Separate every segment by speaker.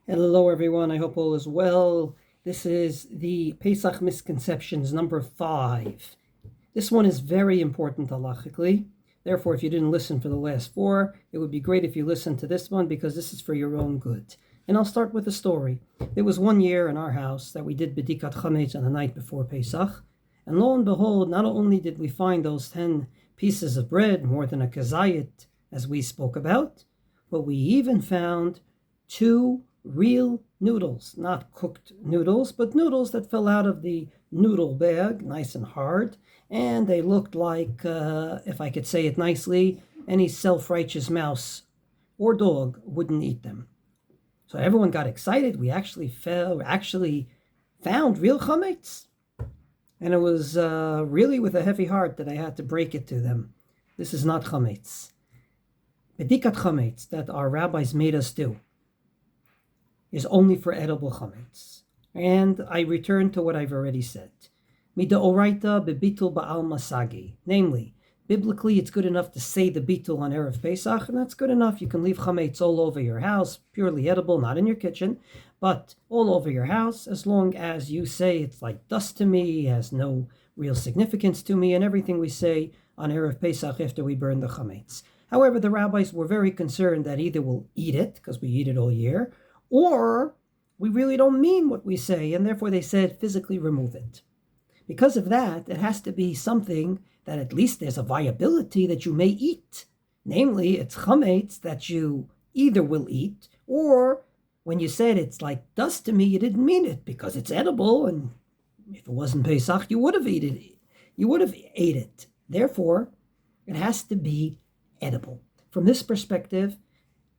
Speaker 1: Hello, everyone. I hope all is well. This is the Pesach Misconceptions number 5. This one is very important halachically. Therefore, if you didn't listen for the last 4, it would be great if you listened to this one because this is for your own good. And I'll start with a story. There was one year in our house that we did Bedikat Chametz on the night before Pesach. And lo and behold, not only did we find those 10 pieces of bread, more than a kazayit, as we spoke about, but we even found 2 real noodles, not cooked noodles, but noodles that fell out of the noodle bag, nice and hard, and they looked like, if I could say it nicely, any self-righteous mouse or dog wouldn't eat them. So everyone got excited. We actually found real chametz, and it was really with a heavy heart that I had to break it to them. This is not chametz. Bedikat chametz that our rabbis made us do is only for edible chametz. And I return to what I've already said. Midaoraita bebitul ba'al masagi. Namely, biblically it's good enough to say the bitul on Erev Pesach, and that's good enough. You can leave chametz all over your house, purely edible, not in your kitchen, but all over your house, as long as you say it's like dust to me, has no real significance to me, and everything we say on Erev Pesach after we burn the chametz. However, the rabbis were very concerned that either we'll eat it, because we eat it all year, or we really don't mean what we say, and therefore they said physically remove it. Because of that, it has to be something that at least there's a viability that you may eat. Namely, it's chametz that you either will eat, or when you said it's like dust to me, you didn't mean it because it's edible, and if it wasn't Pesach, you would have ate it. You would have ate it. Therefore, it has to be edible. From this perspective,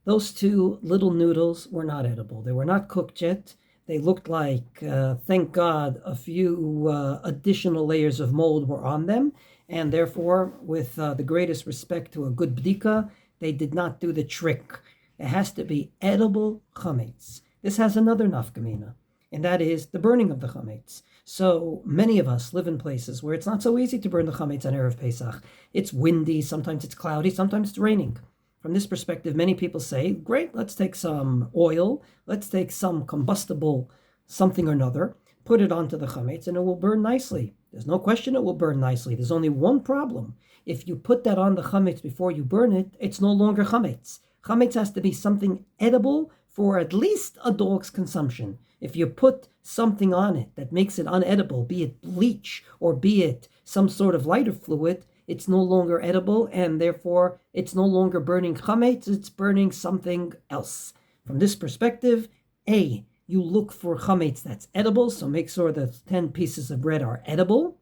Speaker 1: those 2 little noodles were not edible. They were not cooked yet. They looked like, thank God, a few additional layers of mold were on them. And therefore, with the greatest respect to a good bdika, they did not do the trick. It has to be edible chametz. This has another nafkamina, and that is the burning of the chametz. So many of us live in places where it's not so easy to burn the chametz on Erev Pesach. It's windy, sometimes it's cloudy, sometimes it's raining. From this perspective, many people say, great, let's take some oil, let's take some combustible something or another, put it onto the chametz, and it will burn nicely. There's no question it will burn nicely. There's only one problem. If you put that on the chametz before you burn it, it's no longer chametz. Chametz has to be something edible for at least a dog's consumption. If you put something on it that makes it unedible, be it bleach or be it some sort of lighter fluid, it's no longer edible, and therefore it's no longer burning chametz, it's burning something else. From this perspective, A, you look for chametz that's edible, so make sure the 10 pieces of bread are edible.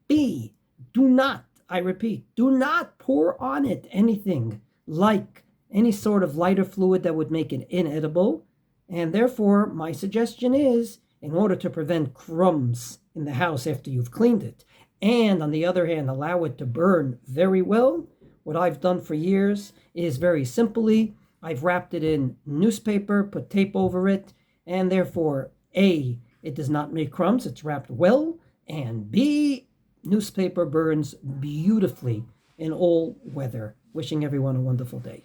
Speaker 1: B, do not, I repeat, do not pour on it anything like any sort of lighter fluid that would make it inedible. And therefore, my suggestion is, in order to prevent crumbs in the house after you've cleaned it, and on the other hand, allow it to burn very well, what I've done for years is very simply, I've wrapped it in newspaper, put tape over it, and therefore, A, it does not make crumbs, it's wrapped well, and B, newspaper burns beautifully in all weather. Wishing everyone a wonderful day.